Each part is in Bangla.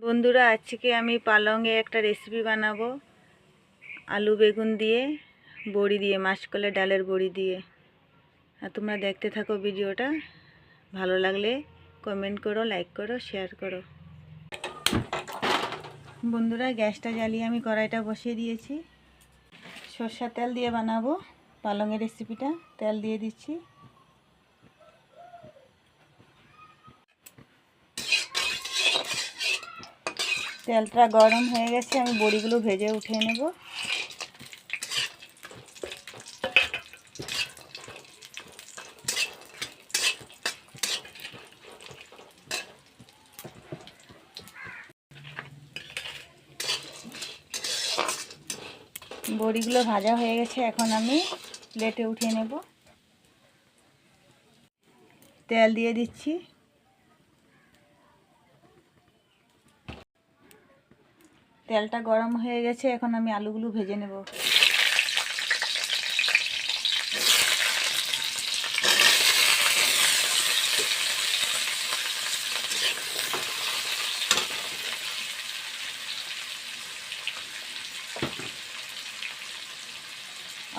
বন্ধুরা, আজকে আমি পালংয়ে একটা রেসিপি বানাবো আলু বেগুন দিয়ে, বড়ি দিয়ে, মাসকলাই ডালের বড়ি দিয়ে। আর তোমরা দেখতে থাকো ভিডিওটা। ভালো লাগলে কমেন্ট করো, লাইক করো, শেয়ার করো। বন্ধুরা, গ্যাসটা জ্বালিয়ে আমি কড়াইটা বসিয়ে দিয়েছি। সরষের তেল দিয়ে বানাবো পালংয়ের রেসিপিটা। তেল দিয়ে দিচ্ছি। তেলটা গরম হয়ে গেছে, আমি বড়িগুলো ভেজে উঠিয়ে নেব। বড়িগুলো ভাজা হয়ে গেছে, এখন আমি প্লেটে উঠিয়ে নেব। তেল দিয়ে দিচ্ছি। তেলটা গরম হয়ে গেছে, এখন আমি আলুগুলো ভেজে নেব।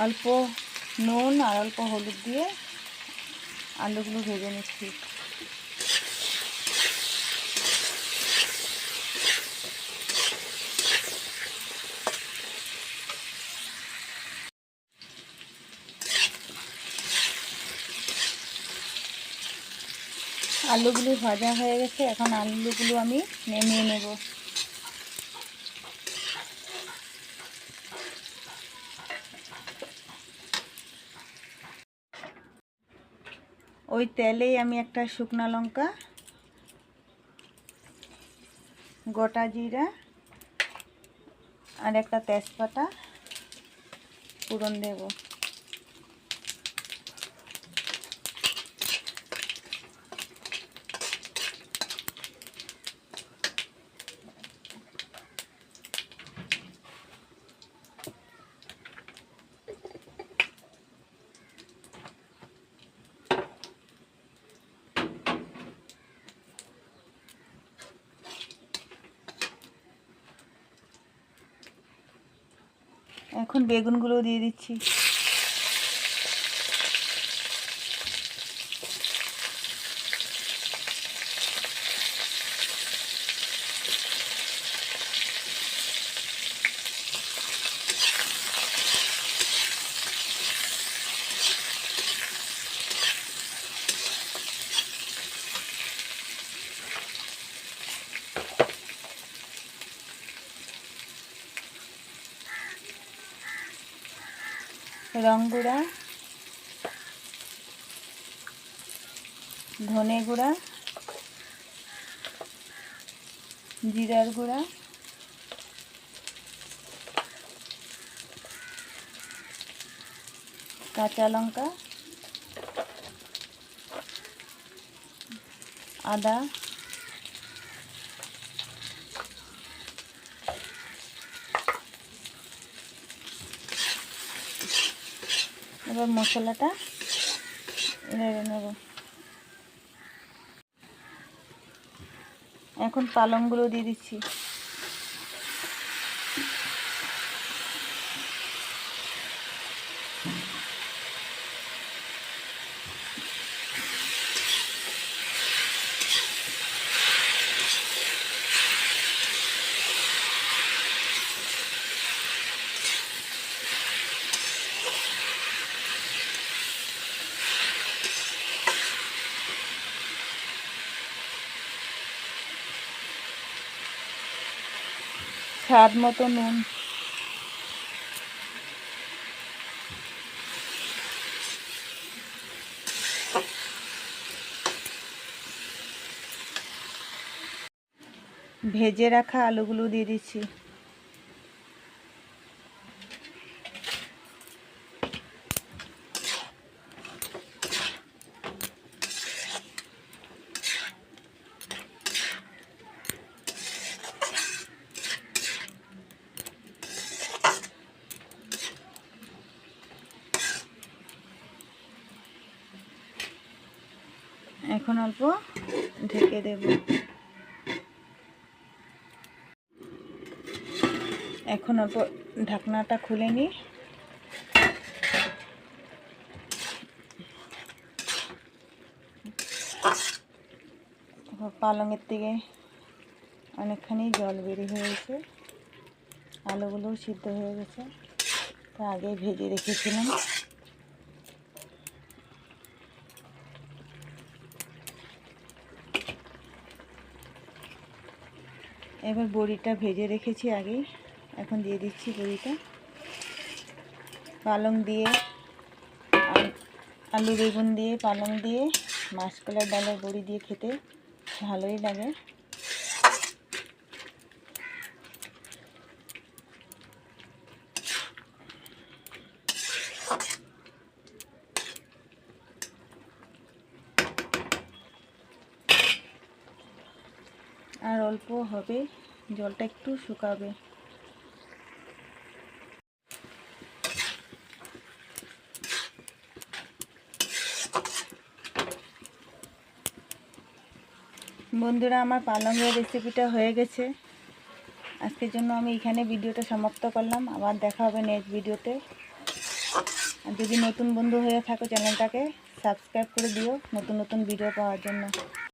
অল্প নুন আর অল্প হলুদ দিয়ে আলুগুলো ভেজে নিচ্ছি। আলুগুলো ভাজা হয়ে গেছে, এখন আলুগুলো আমি নামিয়ে নেব। ওই তেলেই আমি একটা শুকনো লঙ্কা, গোটা জিরা আর একটা তেজপাতা ফোড়ন দেব। এখন বেগুনগুলো দিয়ে দিচ্ছি। রং গুঁড়া, ধনে গুঁড়া, জিরার গুঁড়া, কাঁচা লঙ্কা, আদা, এবার মশলাটা নেড়ে নেব। এখন পালংগুলো দিয়ে দিচ্ছি। স্বাদ মতো নুন, ভেজে রাখা আলুগুলো দিয়ে দিচ্ছি। এখন অল্প ঢেকে দেব। এখন অল্প ঢাকনাটা খুলে নিই। পালংয়ের থেকে অনেকখানি জল বেরিয়ে হয়েছে, আলুগুলোও সিদ্ধ হয়ে গেছে, তা আগে ভেজে রেখেছিলাম। এবার বড়িটা ভেজে রেখেছি আগেই, এখন দিয়ে দিচ্ছি বড়িটা। পালং দিয়ে, আলু বেগুন দিয়ে, পালং দিয়ে, মাসকলাইয়ের ডালের বড়ি দিয়ে খেতে ভালোই লাগে। আর অল্প হবে, জলটা একটু শুকাবে। বন্ধুরা, আমার পালংয়ের রেসিপিটা হয়ে গেছে। আজকের জন্য আমি এখানে ভিডিওটা সমাপ্ত করলাম। আবার দেখা হবে নেক্সট ভিডিওতে। আর যদি নতুন বন্ধু হয়ে থাকো, চ্যানেলটাকে সাবস্ক্রাইব করে দিও নতুন নতুন ভিডিও পাওয়ার জন্য।